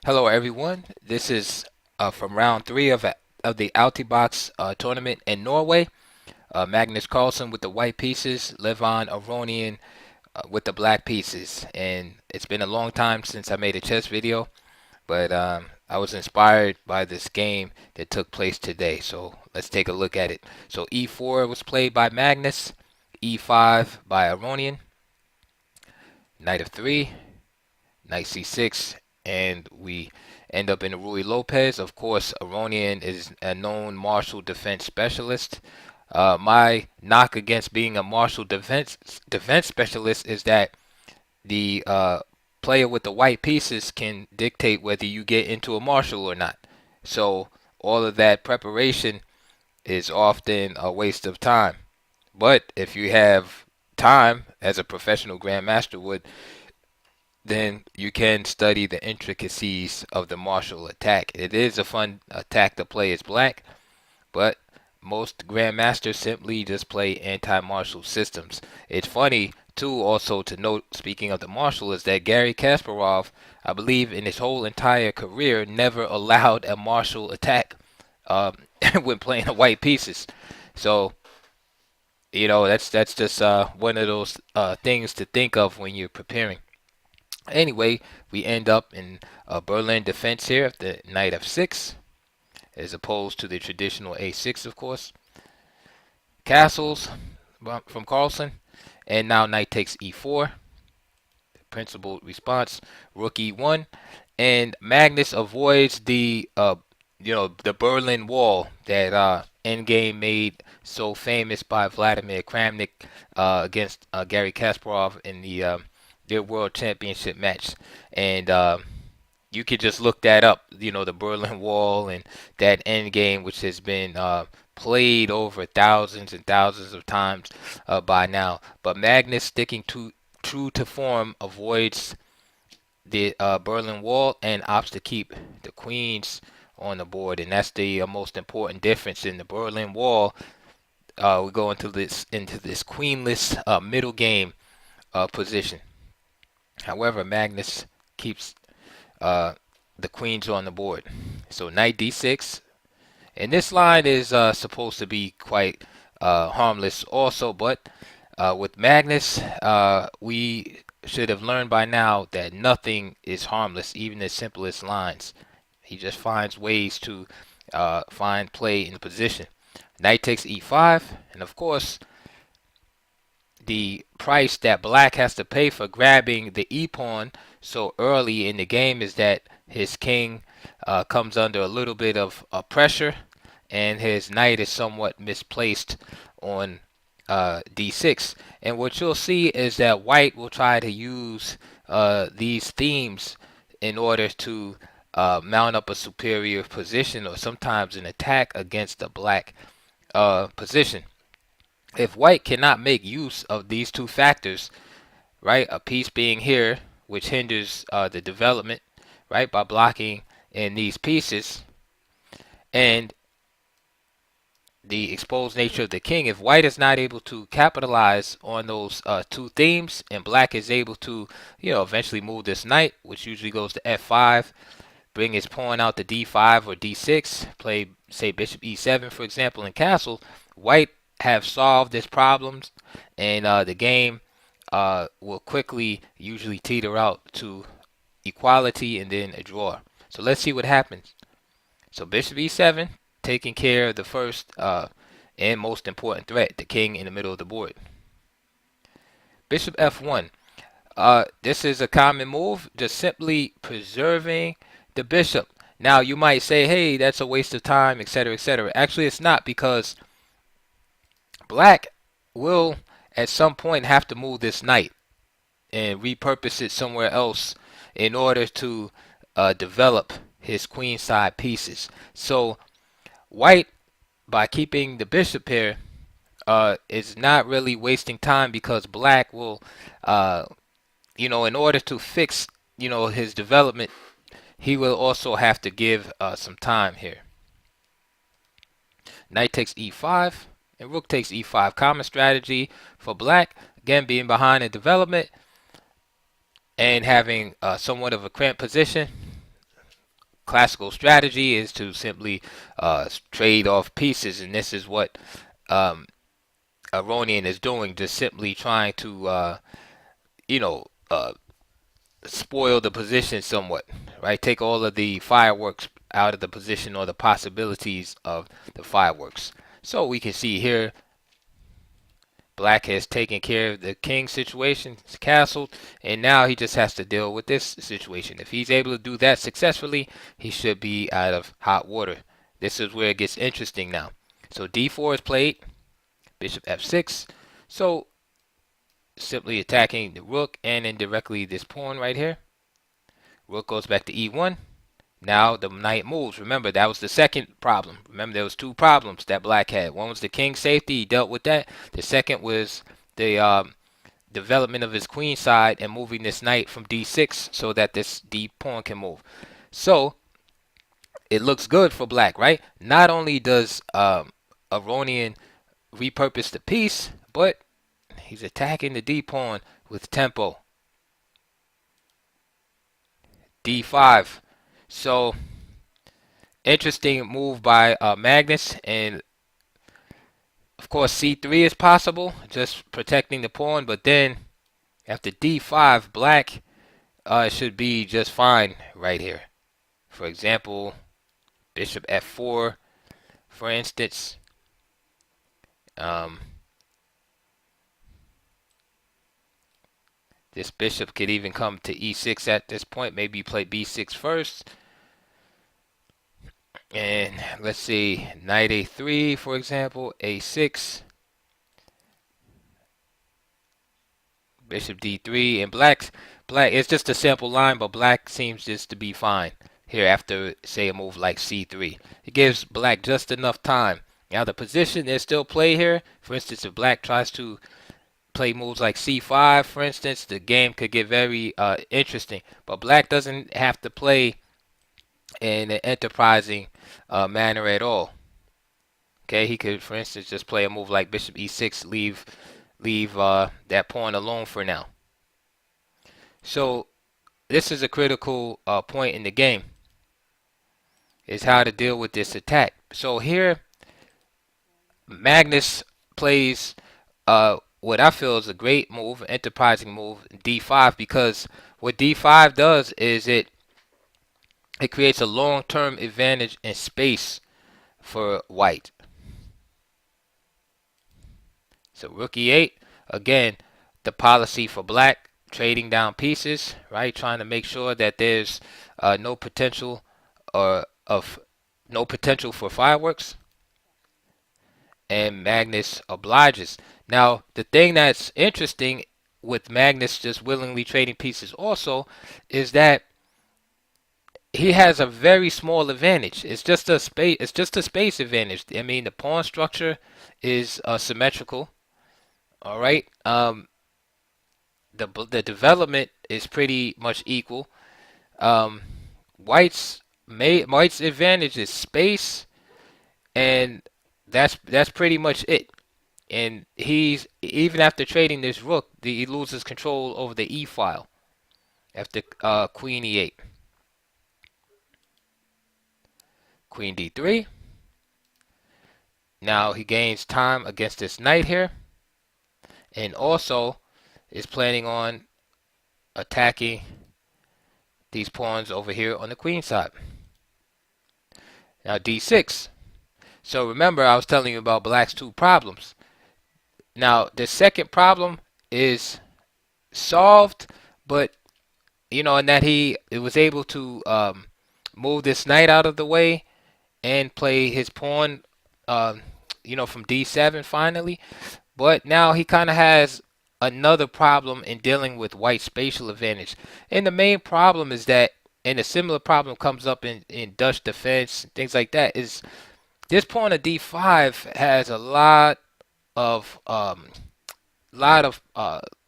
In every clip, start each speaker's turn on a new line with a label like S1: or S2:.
S1: Hello, everyone. This is from round three of the Altibox tournament in Norway. Magnus Carlsen with the white pieces, Levon Aronian with the black pieces. And it's been a long time since I made a chess video, but I was inspired by this game that took place today. So let's take a look at it. So E4 was played by Magnus, E5 by Aronian, knight of 3, knight c6, and we end up in a Ruy Lopez. Of course, Aronian is a known martial defense specialist. My knock against being a martial defense specialist is that the player with the white pieces can dictate whether you get into a martial or not. So all of that preparation is often a waste of time. But if you have time, as a professional grandmaster would, then you can study the intricacies of the martial attack. It is a fun attack to play as black, but most grandmasters simply just play anti-martial systems. It's funny too also to note, speaking of the martial, is that Garry Kasparov, I believe in his whole entire career, never allowed a martial attack um, when playing the white pieces. So that's just one of those things to think of when you're preparing. Anyway, we end up in a Berlin defense here of the knight f6, as opposed to the traditional a6, of course. Castles from Carlsen, and now knight takes e4. Principled response, rook e1, and Magnus avoids the Berlin Wall that Endgame made so famous by Vladimir Kramnik against Garry Kasparov in their World Championship match. And you could just look that up, the Berlin Wall and that Endgame, which has been played over thousands and thousands of times by now. But Magnus, sticking true to form, avoids the Berlin Wall and opts to keep the queens on the board, and that's the most important difference in the Berlin Wall. We go into this queenless middle game position. However, Magnus keeps the queens on the board. So knight d6, and this line is supposed to be quite harmless also, but with Magnus, we should have learned by now that nothing is harmless, even the simplest lines. He just finds ways to find play in the position. Knight takes e5, and of course, the price that black has to pay for grabbing the e-pawn so early in the game is that his king comes under a little bit of pressure, and his knight is somewhat misplaced on d6. And what you'll see is that white will try to use these themes in order to mount up a superior position or sometimes an attack against the black position. If white cannot make use of these two factors, right, a piece being here, which hinders the development, right, by blocking in these pieces, and the exposed nature of the king, if white is not able to capitalize on those two themes, and black is able to, eventually move this knight, which usually goes to f5, bring his pawn out to d5 or d6, play, say, bishop e7, for example, in castle, white have solved this problems, and the game will quickly usually teeter out to equality and then a draw. So let's see what happens. So bishop e7, taking care of the first and most important threat, the king in the middle of the board. Bishop f1. This is a common move, just simply preserving the bishop. Now you might say, hey, that's a waste of time, etc., etc. Actually, it's not, because black will at some point have to move this knight and repurpose it somewhere else in order to develop his queenside pieces. So white, by keeping the bishop here, is not really wasting time, because black will, in order to fix, his development, he will also have to give some time here. Knight takes e5, and rook takes e5. Common strategy for black, again, being behind in development and having somewhat of a cramped position. classical strategy is to simply trade off pieces, and this is what um, Aronian is doing, just simply trying to you know uh, spoil the position somewhat, right? Take all of the fireworks out of the position or the possibilities of the fireworks. So we can see here, Black has taken care of the king situation, it's castled, and now he just has to deal with this situation. If he's able to do that successfully, he should be out of hot water. This is where it gets interesting now. So d4 is played, bishop f6. So simply attacking the rook and indirectly this pawn right here. Rook goes back to e1. Now the knight moves. Remember, that was the second problem. Remember, there was two problems that Black had. One was the king safety. He dealt with that. The second was the development of his queen side and moving this knight from d6 so that this d pawn can move. So it looks good for Black, right? Not only does Aronian repurpose the piece, but he's attacking the d pawn with tempo. d5. So interesting move by Magnus, and of course c3 is possible, just protecting the pawn. But then after d5, Black should be just fine right here. For example, bishop f4, for instance. This bishop could even come to e6 at this point. Maybe you play b6 first. And let's see, knight a3, for example, a6, bishop d3, and black, it's just a simple line, but Black seems just to be fine here after, say, a move like c3. It gives Black just enough time. Now the position, there's still play here. For instance, if Black tries to play moves like c5, for instance, the game could get very interesting. But Black doesn't have to play in an enterprising manner at all. Okay, he could, for instance, just play a move like bishop e6, leave that pawn alone for now. So this is a critical point in the game, is how to deal with this attack. So here, Magnus plays what I feel is a great move, enterprising move, d5, because what d5 does is it creates a long-term advantage in space for White. So rook e8, again, the policy for Black, trading down pieces, right? Trying to make sure that there's no potential for fireworks. And Magnus obliges. Now, the thing that's interesting with Magnus just willingly trading pieces also is that he has a very small advantage. It's just a space advantage. I mean, the pawn structure is symmetrical. All right. The development is pretty much equal. White's advantage is space, and that's pretty much it. And he's, even after trading this rook, he loses control over the e file after queen e8. Queen d3. Now he gains time against this knight here, and also is planning on attacking these pawns over here on the queen side. Now d6. So remember, I was telling you about Black's two problems. Now the second problem is solved, but in that he was able to move this knight out of the way and play his pawn, from d7 finally. But now he kind of has another problem in dealing with White's spatial advantage. And the main problem is that, and a similar problem comes up in Dutch defense, things like that, is this pawn of d5 has a lot of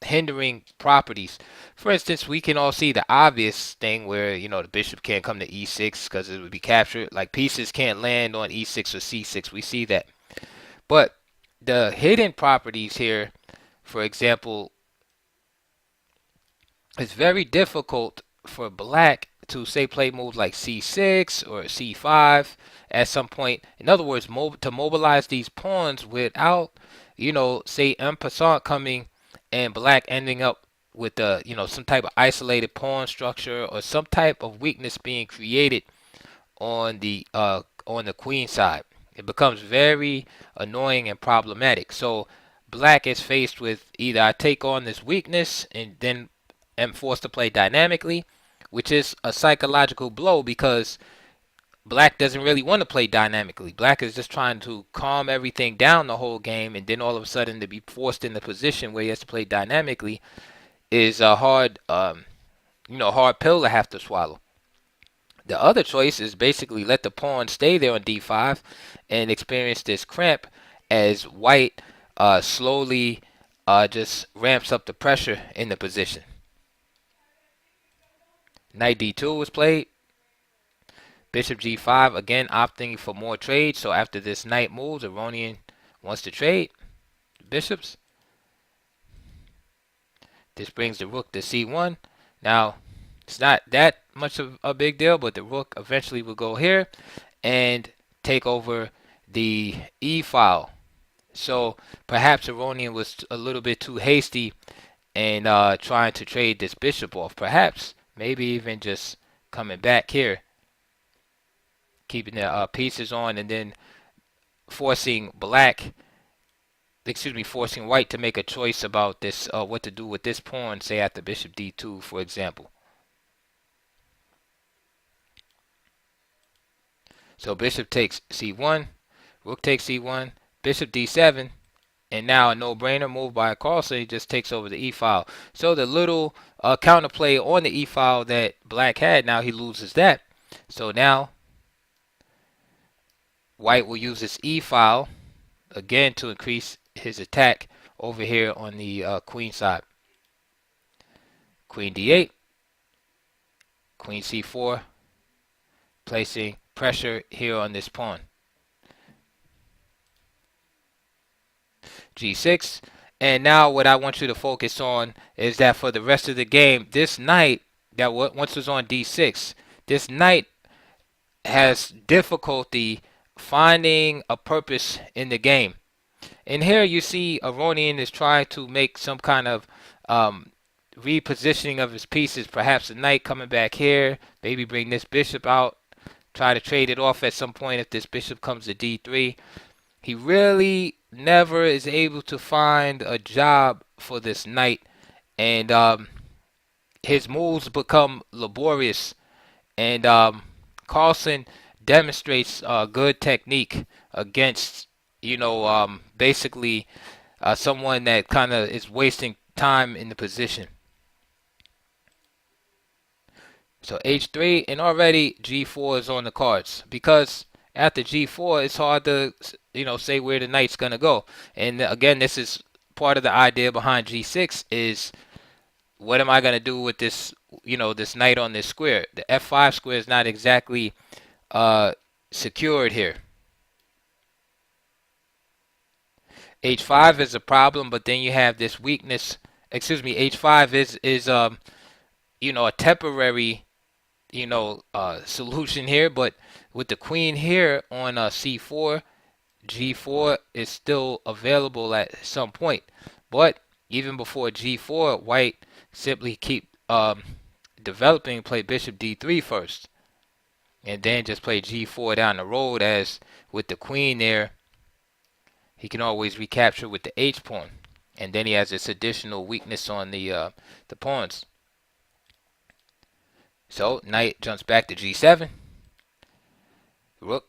S1: hindering properties. For instance, we can all see the obvious thing where the bishop can't come to e6 because it would be captured. Like, pieces can't land on e6 or c6. We see that. But the hidden properties here, for example, it's very difficult for black to say play moves like c6 or c5 at some point. In other words, to mobilize these pawns without, say en passant coming and black ending up with some type of isolated pawn structure or some type of weakness being created on the queen side. It becomes very annoying and problematic. So black is faced with either I take on this weakness and then am forced to play dynamically, which is a psychological blow because black doesn't really want to play dynamically. Black is just trying to calm everything down the whole game, and then all of a sudden to be forced in the position where he has to play dynamically is a hard pill to have to swallow. The other choice is basically let the pawn stay there on d5 and experience this cramp as white slowly just ramps up the pressure in the position. Knight d2 was played. Bishop g5, again opting for more trade. So after this knight moves, Aronian wants to trade bishops. This brings the rook to c1. Now, it's not that much of a big deal, but the rook eventually will go here and take over the e file. So perhaps Aronian was a little bit too hasty in trying to trade this bishop off. Perhaps, maybe even just coming back here, keeping the pieces on, and then forcing forcing white to make a choice about this, what to do with this pawn, say after bishop d2, for example. So bishop takes c1, rook takes c1, bishop d7, and now a no-brainer move by Carlsen. He just takes over the e-file. So the little counterplay on the e-file that black had, now he loses that. So now white will use this e-file again to increase his attack over here on the queen side. Queen d8, queen c4, placing pressure here on this pawn. g6, and now what I want you to focus on is that for the rest of the game, this knight that once was on d6, this knight has difficulty finding a purpose in the game. And here you see Aronian is trying to make some kind of repositioning of his pieces. Perhaps a knight coming back here, maybe bring this bishop out, try to trade it off at some point if this bishop comes to d3. He really never is able to find a job for this knight, and his moves become laborious. And Carlsen demonstrates good technique against, basically someone that kind of is wasting time in the position. So h3, and already g4 is on the cards, because after g4 it's hard to say where the knight's gonna go. And again, this is part of the idea behind g6 is what am I gonna do with this this knight on this square. The f5 square is not exactly secured here. h5 is a problem, but then you have this weakness. H5 is a temporary solution here, but with the queen here on c4, g4 is still available at some point. But even before g4, white simply keep developing, play bishop d3 first, and then just play g4 down the road, as with the queen there, he can always recapture with the h pawn, and then he has this additional weakness on the pawns. So knight jumps back to g7. Rook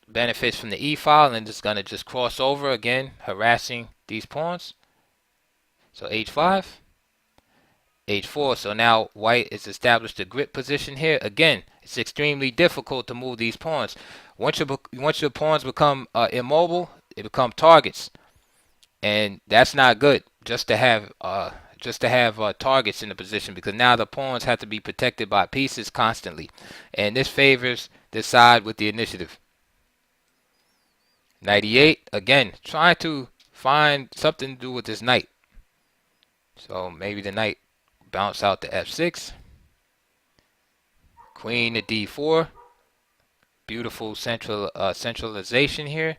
S1: benefits from the e-file and is going to just cross over again, harassing these pawns. So h5, h4. So now white is established a grip position here. Again, it's extremely difficult to move these pawns. Once your pawns become immobile, they become targets, and that's not good. Just to have targets in the position, because now the pawns have to be protected by pieces constantly, and this favors the side with the initiative. Knight e8, again trying to find something to do with this knight. So maybe the knight bounce out to f6. Queen to d4. Beautiful centralization here.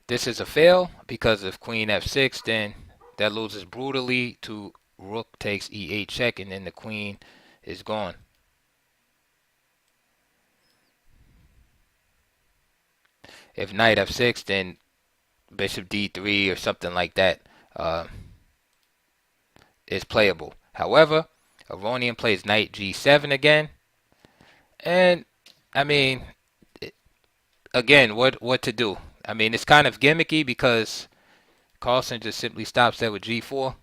S1: This is a fail because if queen f6, then that loses brutally to rook takes e8 check, and then the queen is gone. If knight f6, then bishop d3 or something like that is playable. However, Aronian plays knight g7 again, and I mean, again, what to do? I mean, it's kind of gimmicky because Carlsen just simply stops there with g4,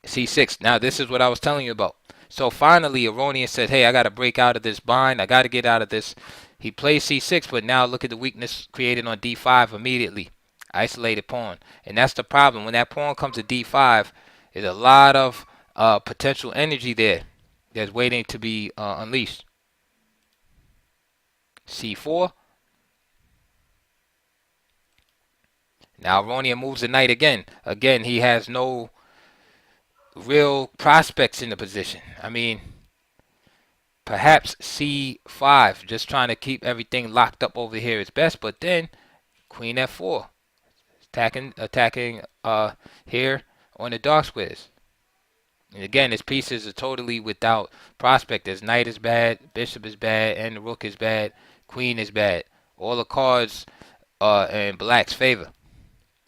S1: c6. Now, this is what I was telling you about. So finally, Aronian said, hey, I got to break out of this bind. I got to get out of this. He plays c6, but now look at the weakness created on d5 immediately. Isolated pawn. And that's the problem. When that pawn comes to d5, there's a lot of potential energy there that's waiting to be unleashed. c4. Now Aronian moves the knight again. Again, he has no real prospects in the position. I mean, perhaps c5, just trying to keep everything locked up over here is best, but then queen f4, attacking here on the dark squares. And again, his pieces are totally without prospect. His knight is bad, bishop is bad, and the rook is bad, queen is bad. All the cards are in black's favor.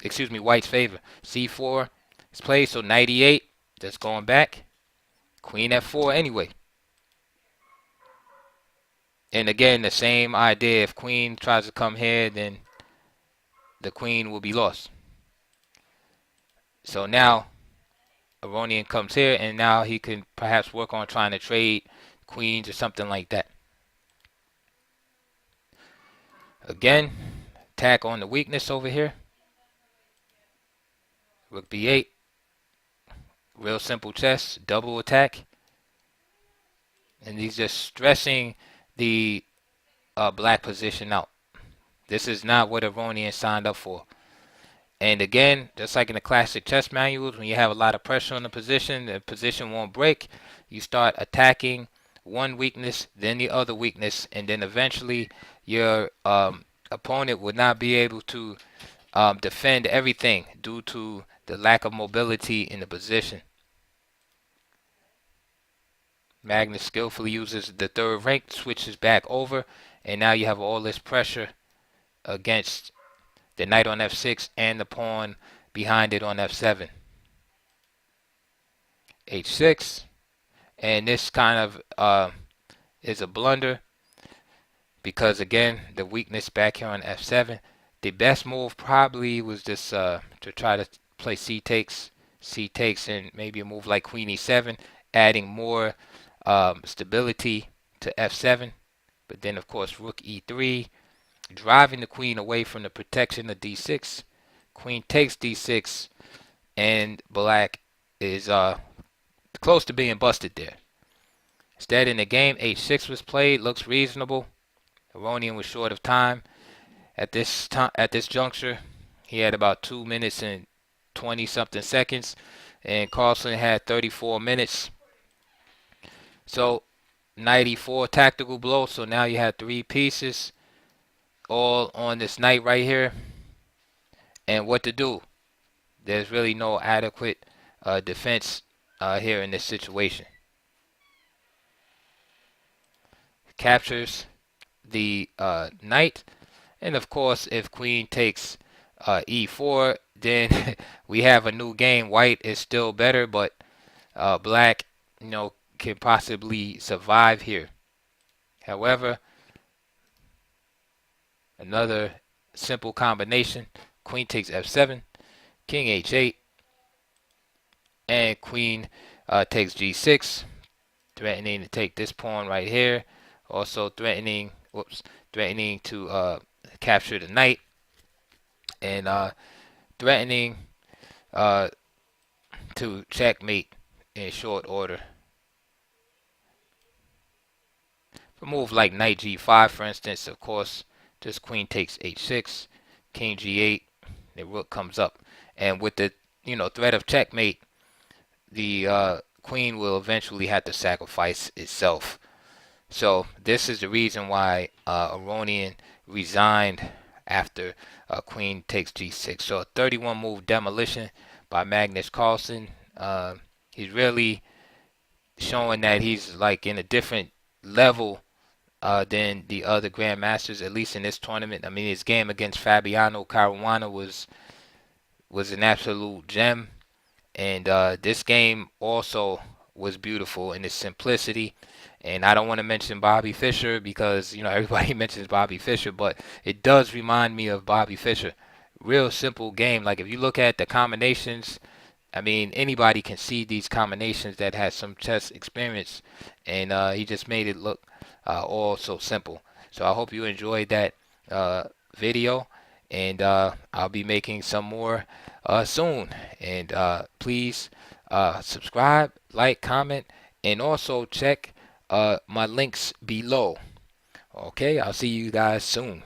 S1: Excuse me, white's favor. c4 is played, so knight e8, just going back. Queen f4 anyway. And again, the same idea. If queen tries to come here, then the queen will be lost. So now Aronian comes here, and now he can perhaps work on trying to trade queens or something like that. Again, attack on the weakness over here. Rook b8. Real simple chess, double attack. And he's just stressing the black position out. This is not what Aronian signed up for. And again, just like in the classic chess manuals, when you have a lot of pressure on the position won't break. You start attacking one weakness, then the other weakness, and then eventually your opponent would not be able to defend everything due to the lack of mobility in the position. Magnus skillfully uses the third rank, switches back over, and now you have all this pressure against the knight on f6 and the pawn behind it on f7. h6, and this kind of is a blunder because again the weakness back here on f7. The best move probably was just to try to play c takes, and maybe a move like queen e7, adding more stability to f7. But then of course rook e3, driving the queen away from the protection of d6. Queen takes d6, and black is close to being busted there. Instead, in the game, h6 was played. Looks reasonable. Aronian was short of time. At this juncture, he had about 2 minutes and 20 something seconds, and Carlsen had 34 minutes. So 94 tactical blow. So now you have 3 pieces all on this knight right here. And what to do? There's really no adequate defense here in this situation. Captures the knight, and of course if queen takes e4, then we have a new game. White is still better, but black, can possibly survive here. However, another simple combination: queen takes f7, king h8, and queen takes g6, threatening to take this pawn right here. Also threatening to capture the knight, and threatening to checkmate in short order. For a move like knight g5, for instance, of course, just queen takes h6, king g8, the rook comes up, and with the threat of checkmate, the Queen will eventually have to sacrifice itself. So this is the reason why Aronian resigned after Queen takes G6. So a 31 move demolition by Magnus Carlsen. He's really showing that he's like in a different level than the other grandmasters, at least in this tournament. I mean, his game against Fabiano Caruana was an absolute gem, and this game also was beautiful in its simplicity. And I don't want to mention Bobby Fischer because everybody mentions Bobby Fischer, but it does remind me of Bobby Fischer. Real simple game. Like if you look at the combinations, I mean, anybody can see these combinations that has some chess experience, and he just made it look all so simple. So I hope you enjoyed that video, and I'll be making some more soon. And please subscribe, like, comment, and also check my links below. Okay, I'll see you guys soon.